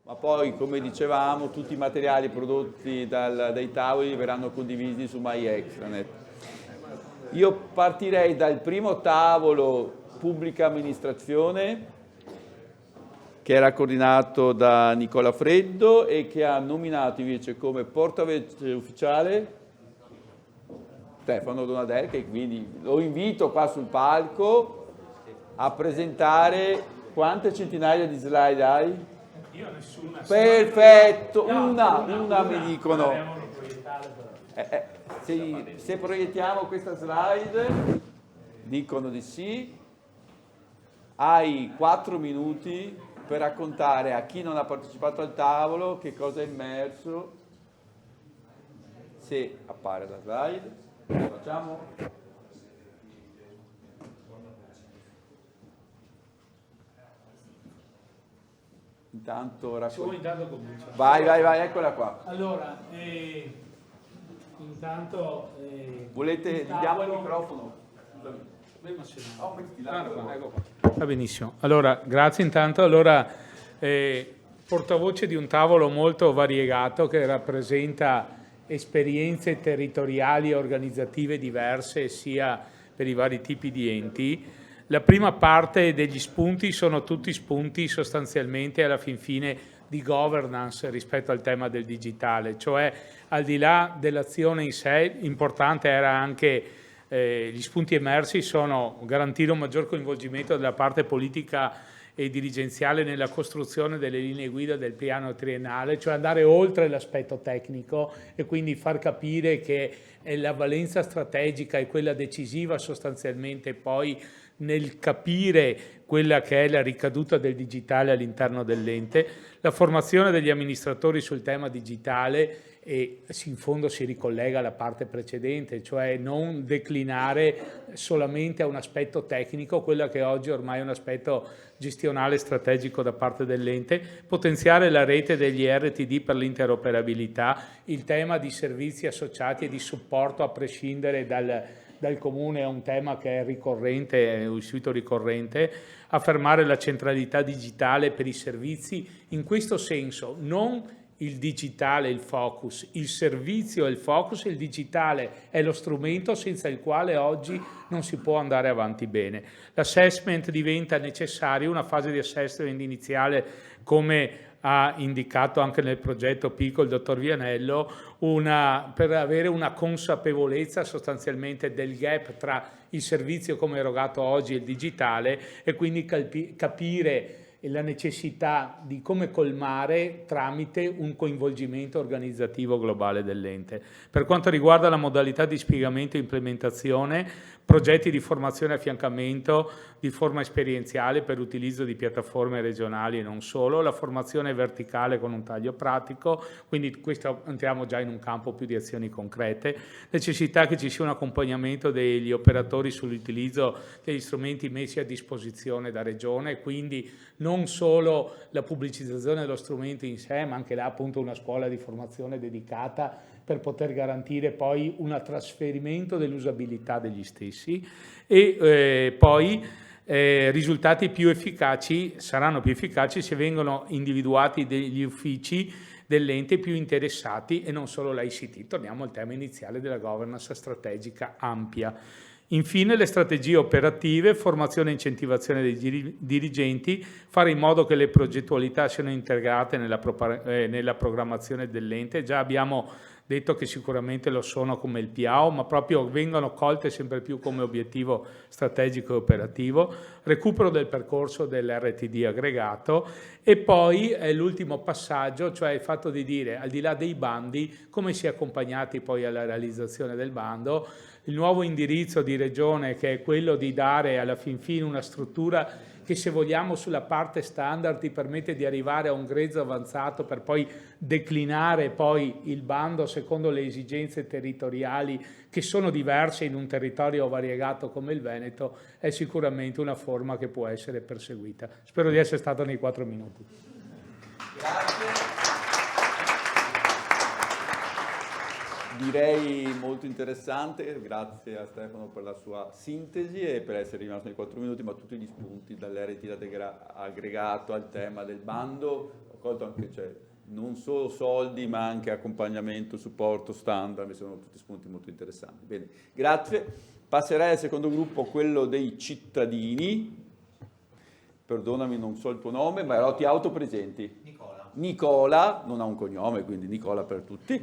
ma poi, come dicevamo, tutti i materiali prodotti dai tavoli verranno condivisi su MyExtranet. Io partirei dal primo tavolo pubblica amministrazione, che era coordinato da Nicola Freddo e che ha nominato invece come portavoce ufficiale Stefano Donadel, che quindi lo invito qua sul palco a presentare quante centinaia di slide hai? Io nessuna. Perfetto, una mi dicono. Se proiettiamo questa slide, dicono di sì. Hai 4 minuti per raccontare a chi non ha partecipato al tavolo che cosa è emerso. Se appare la slide, lo facciamo. Intanto comincio. Vai, eccola qua. Allora, intanto... Volete, diamo il microfono? Va benissimo. Allora, grazie intanto. Allora, portavoce di un tavolo molto variegato che rappresenta esperienze territoriali e organizzative diverse sia per i vari tipi di enti. La prima parte degli spunti sono tutti spunti sostanzialmente alla fin fine di governance rispetto al tema del digitale, cioè al di là dell'azione in sé, importante era anche gli spunti emersi sono garantire un maggior coinvolgimento della parte politica e dirigenziale nella costruzione delle linee guida del piano triennale, cioè andare oltre l'aspetto tecnico e quindi far capire che la valenza strategica e quella decisiva sostanzialmente poi nel capire quella che è la ricaduta del digitale all'interno dell'ente, la formazione degli amministratori sul tema digitale e in fondo si ricollega alla parte precedente, cioè non declinare solamente a un aspetto tecnico quello che oggi ormai è un aspetto gestionale strategico da parte dell'ente, potenziare la rete degli RTD per l'interoperabilità, il tema di servizi associati e di supporto a prescindere dal comune è un tema che è ricorrente, è uscito ricorrente, affermare la centralità digitale per i servizi, in questo senso non il digitale è il focus, il servizio è il focus, il digitale è lo strumento senza il quale oggi non si può andare avanti bene. L'assessment diventa necessario, una fase di assessment iniziale come ha indicato anche nel progetto PICO il dottor Vianello, per avere una consapevolezza sostanzialmente del gap tra il servizio come erogato oggi e il digitale e quindi capire la necessità di come colmare tramite un coinvolgimento organizzativo globale dell'ente. Per quanto riguarda la modalità di spiegamento e implementazione, progetti di formazione e affiancamento di forma esperienziale per l'utilizzo di piattaforme regionali e non solo, la formazione verticale con un taglio pratico, quindi questo entriamo già in un campo più di azioni concrete, necessità che ci sia un accompagnamento degli operatori sull'utilizzo degli strumenti messi a disposizione da regione, quindi non solo la pubblicizzazione dello strumento in sé, ma anche là appunto una scuola di formazione dedicata per poter garantire poi un trasferimento dell'usabilità degli stessi e poi risultati più efficaci saranno più efficaci se vengono individuati degli uffici dell'ente più interessati e non solo l'ICT. Torniamo al tema iniziale della governance strategica ampia. Infine le strategie operative, formazione e incentivazione dei dirigenti, fare in modo che le progettualità siano integrate nella programmazione dell'ente. Già abbiamo detto che sicuramente lo sono come il PIAO, ma proprio vengono colte sempre più come obiettivo strategico e operativo, recupero del percorso dell'RTD aggregato e poi è l'ultimo passaggio, cioè il fatto di dire al di là dei bandi come si è accompagnati poi alla realizzazione del bando, il nuovo indirizzo di regione che è quello di dare alla fin fine una struttura che se vogliamo sulla parte standard ti permette di arrivare a un grezzo avanzato per poi declinare poi il bando secondo le esigenze territoriali che sono diverse in un territorio variegato come il Veneto, è sicuramente una forma che può essere perseguita. Spero di essere stato nei 4 minuti. Grazie. Direi molto interessante, grazie a Stefano per la sua sintesi e per essere rimasto nei 4 minuti, ma tutti gli spunti dall'RT aggregato al tema del bando raccolto anche, cioè, non solo soldi ma anche accompagnamento, supporto, standard, mi sono tutti spunti molto interessanti. Bene, grazie. Passerei al secondo gruppo, quello dei cittadini. Perdonami, non so il tuo nome, ma però ti autopresenti. Nicola, non ha un cognome, quindi Nicola per tutti.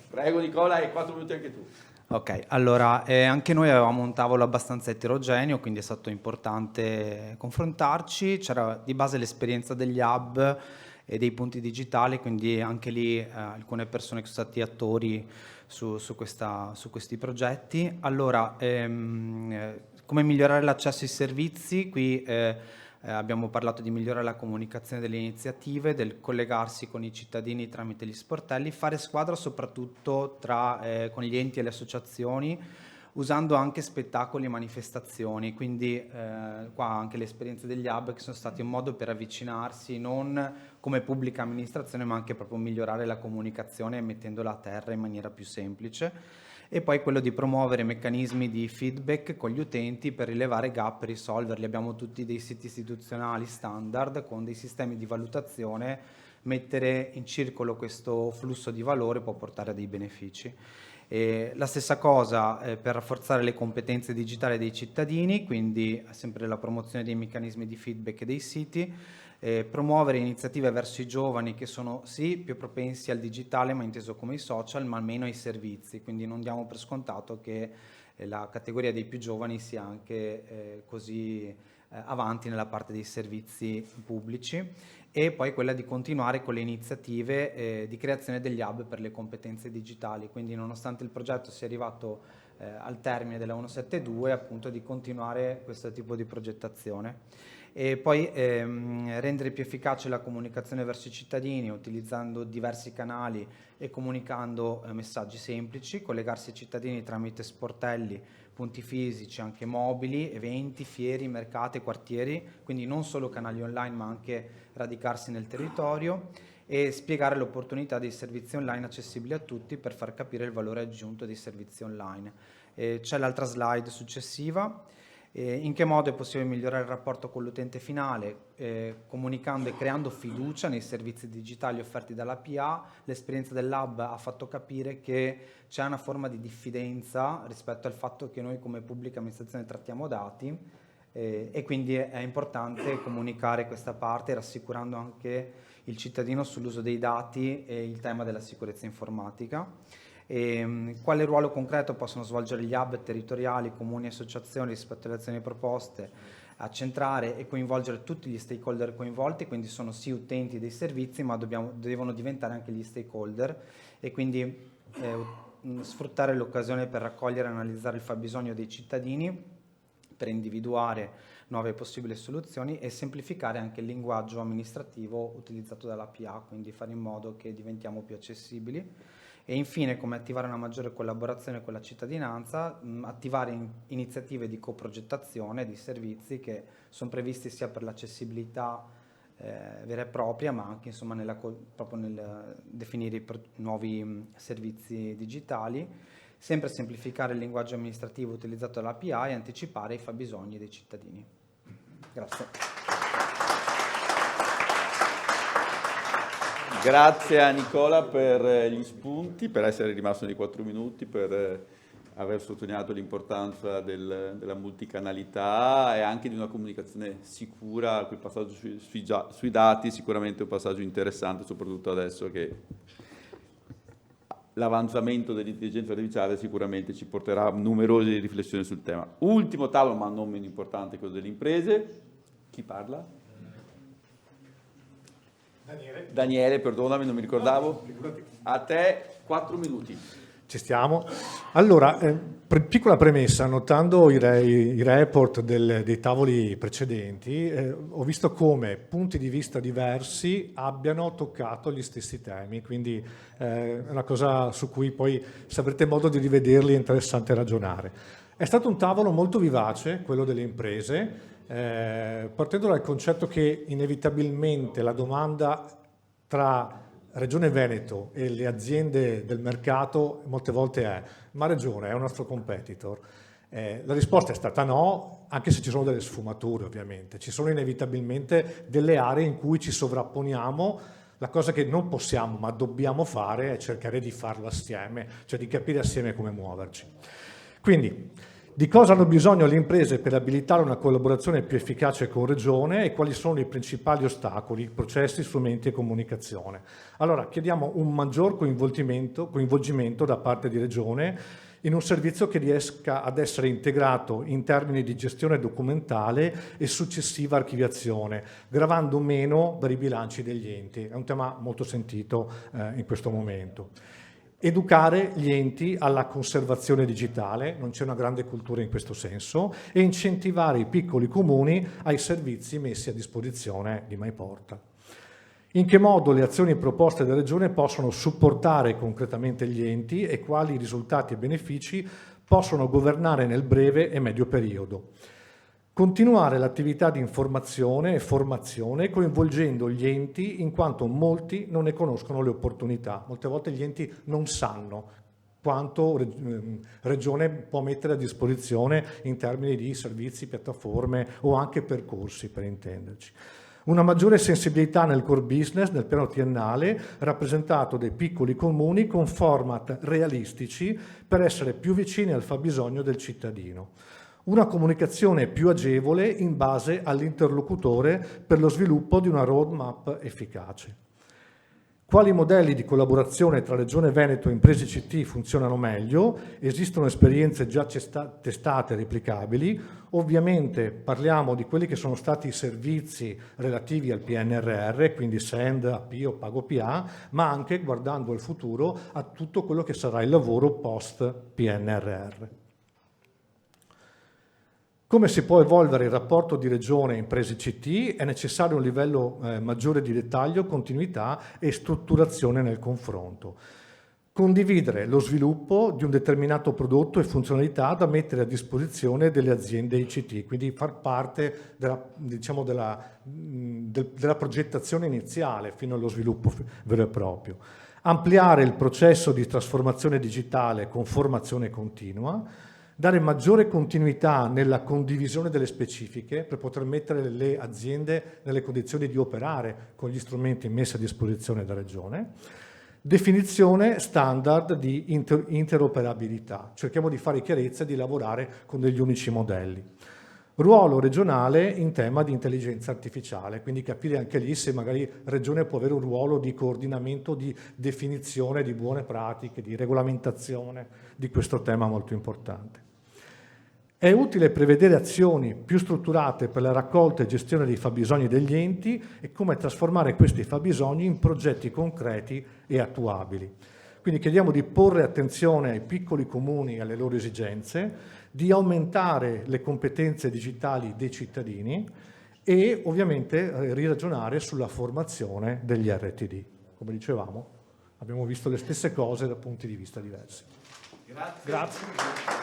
Prego Nicola, hai 4 minuti anche tu. Ok, allora anche noi avevamo un tavolo abbastanza eterogeneo, quindi è stato importante confrontarci. C'era di base l'esperienza degli hub e dei punti digitali, quindi anche lì alcune persone che sono stati attori su questi progetti. Allora, come migliorare l'accesso ai servizi? Qui abbiamo parlato di migliorare la comunicazione delle iniziative, del collegarsi con i cittadini tramite gli sportelli, fare squadra soprattutto con gli enti e le associazioni, usando anche spettacoli e manifestazioni, quindi qua anche le esperienze degli hub che sono stati un modo per avvicinarsi non come pubblica amministrazione ma anche proprio migliorare la comunicazione mettendola a terra in maniera più semplice. E poi quello di promuovere meccanismi di feedback con gli utenti per rilevare gap e risolverli. Abbiamo tutti dei siti istituzionali standard con dei sistemi di valutazione. Mettere in circolo questo flusso di valore può portare a dei benefici. La stessa cosa per rafforzare le competenze digitali dei cittadini, quindi sempre la promozione dei meccanismi di feedback dei siti, promuovere iniziative verso i giovani che sono sì più propensi al digitale ma inteso come i social ma almeno ai servizi, quindi non diamo per scontato che la categoria dei più giovani sia anche così avanti nella parte dei servizi pubblici, e poi quella di continuare con le iniziative di creazione degli hub per le competenze digitali, quindi nonostante il progetto sia arrivato al termine della 172 appunto di continuare questo tipo di progettazione. E poi rendere più efficace la comunicazione verso i cittadini utilizzando diversi canali e comunicando messaggi semplici, collegarsi ai cittadini tramite sportelli, punti fisici, anche mobili, eventi, fiere, mercati, quartieri, quindi non solo canali online ma anche radicarsi nel territorio, e spiegare l'opportunità dei servizi online accessibili a tutti per far capire il valore aggiunto dei servizi online. C'è l'altra slide successiva. In che modo è possibile migliorare il rapporto con l'utente finale? Comunicando e creando fiducia nei servizi digitali offerti dalla PA. L'esperienza dell'hub ha fatto capire che c'è una forma di diffidenza rispetto al fatto che noi come pubblica amministrazione trattiamo dati, e quindi è importante comunicare questa parte rassicurando anche il cittadino sull'uso dei dati e il tema della sicurezza informatica. Quale ruolo concreto possono svolgere gli hub territoriali, comuni e associazioni rispetto alle azioni proposte? A centrare e coinvolgere tutti gli stakeholder coinvolti, quindi sono sì utenti dei servizi ma devono diventare anche gli stakeholder, e quindi sfruttare l'occasione per raccogliere e analizzare il fabbisogno dei cittadini per individuare nuove possibili soluzioni e semplificare anche il linguaggio amministrativo utilizzato dalla PA, quindi fare in modo che diventiamo più accessibili. E infine, come attivare una maggiore collaborazione con la cittadinanza, attivare iniziative di coprogettazione di servizi che sono previsti sia per l'accessibilità vera e propria, ma anche insomma proprio nel definire i nuovi servizi digitali, sempre semplificare il linguaggio amministrativo utilizzato dalla PA e anticipare i fabbisogni dei cittadini. Grazie. Grazie a Nicola per gli spunti, per essere rimasto nei 4 minuti, per aver sottolineato l'importanza della multicanalità e anche di una comunicazione sicura. Quel passaggio sui dati sicuramente è un passaggio interessante, soprattutto adesso che l'avanzamento dell'intelligenza artificiale sicuramente ci porterà a numerose riflessioni sul tema. Ultimo tavolo, ma non meno importante, quello delle imprese. Chi parla? Daniele, perdonami, non mi ricordavo. A te 4 minuti. Ci stiamo. Allora, piccola premessa, notando i report dei tavoli precedenti, ho visto come punti di vista diversi abbiano toccato gli stessi temi, quindi è una cosa su cui poi, se avrete modo di rivederli, è interessante ragionare. È stato un tavolo molto vivace, quello delle imprese, partendo dal concetto che inevitabilmente la domanda tra Regione Veneto e le aziende del mercato molte volte è: ma Regione è un nostro competitor? La risposta è stata no, anche se ci sono delle sfumature ovviamente. Ci sono inevitabilmente delle aree in cui ci sovrapponiamo. La cosa che non possiamo ma dobbiamo fare è cercare di farlo assieme, cioè di capire assieme come muoverci. Quindi, di cosa hanno bisogno le imprese per abilitare una collaborazione più efficace con Regione e quali sono i principali ostacoli, processi, strumenti e comunicazione? Allora, chiediamo un maggior coinvolgimento da parte di Regione in un servizio che riesca ad essere integrato in termini di gestione documentale e successiva archiviazione, gravando meno per i bilanci degli enti. È un tema molto sentito in questo momento. Educare gli enti alla conservazione digitale, non c'è una grande cultura in questo senso, e incentivare i piccoli comuni ai servizi messi a disposizione di MyPorta. In che modo le azioni proposte dalla Regione possono supportare concretamente gli enti e quali risultati e benefici possono governare nel breve e medio periodo. Continuare l'attività di informazione e formazione coinvolgendo gli enti in quanto molti non ne conoscono le opportunità. Molte volte gli enti non sanno quanto Regione può mettere a disposizione in termini di servizi, piattaforme o anche percorsi, per intenderci. Una maggiore sensibilità nel core business, nel piano triennale, rappresentato dai piccoli comuni con format realistici per essere più vicini al fabbisogno del cittadino. Una comunicazione più agevole in base all'interlocutore per lo sviluppo di una roadmap efficace. Quali modelli di collaborazione tra Regione Veneto e imprese CT funzionano meglio? Esistono esperienze già testate e replicabili. Ovviamente parliamo di quelli che sono stati i servizi relativi al PNRR, quindi SEND, AP o Pago PA, ma anche guardando al futuro a tutto quello che sarà il lavoro post PNRR. Come si può evolvere il rapporto di Regione e imprese CT? È necessario un livello maggiore di dettaglio, continuità e strutturazione nel confronto. Condividere lo sviluppo di un determinato prodotto e funzionalità da mettere a disposizione delle aziende ICT, quindi far parte della progettazione iniziale fino allo sviluppo vero e proprio. Ampliare il processo di trasformazione digitale con formazione continua, dare maggiore continuità nella condivisione delle specifiche per poter mettere le aziende nelle condizioni di operare con gli strumenti messi a disposizione da Regione. Definizione standard di interoperabilità. Cerchiamo di fare chiarezza e di lavorare con degli unici modelli. Ruolo regionale in tema di intelligenza artificiale, quindi capire anche lì se magari Regione può avere un ruolo di coordinamento, di definizione di buone pratiche, di regolamentazione di questo tema molto importante. È utile prevedere azioni più strutturate per la raccolta e gestione dei fabbisogni degli enti e come trasformare questi fabbisogni in progetti concreti e attuabili. Quindi chiediamo di porre attenzione ai piccoli comuni e alle loro esigenze, di aumentare le competenze digitali dei cittadini e ovviamente riragionare sulla formazione degli RTD. Come dicevamo, abbiamo visto le stesse cose da punti di vista diversi. Grazie.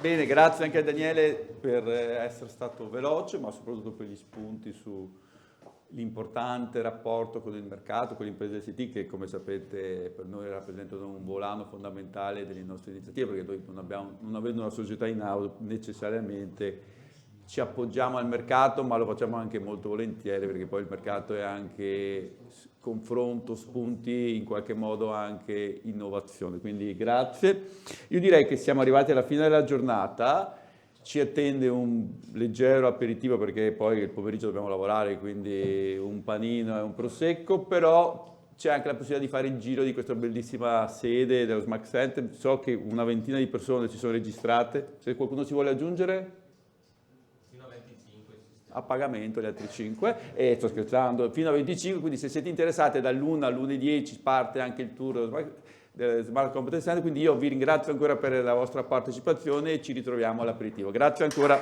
Bene, grazie anche a Daniele per essere stato veloce, ma soprattutto per gli spunti sull'importante rapporto con il mercato, con le imprese ICT, che come sapete per noi rappresentano un volano fondamentale delle nostre iniziative, perché noi non avendo una società in house necessariamente ci appoggiamo al mercato, ma lo facciamo anche molto volentieri, perché poi il mercato è anche confronto, spunti, in qualche modo anche innovazione. Quindi grazie. Io direi che siamo arrivati alla fine della giornata, ci attende un leggero aperitivo perché poi il pomeriggio dobbiamo lavorare, quindi un panino e un prosecco, però c'è anche la possibilità di fare il giro di questa bellissima sede dello Smack Center. So che una ventina di persone si sono registrate, se qualcuno si vuole aggiungere? A pagamento gli altri 5, e sto scherzando, fino a 25, quindi se siete interessati dall'1 all'1:10 parte anche il tour del Smart Competence Center, quindi io vi ringrazio ancora per la vostra partecipazione e ci ritroviamo all'aperitivo. Grazie ancora.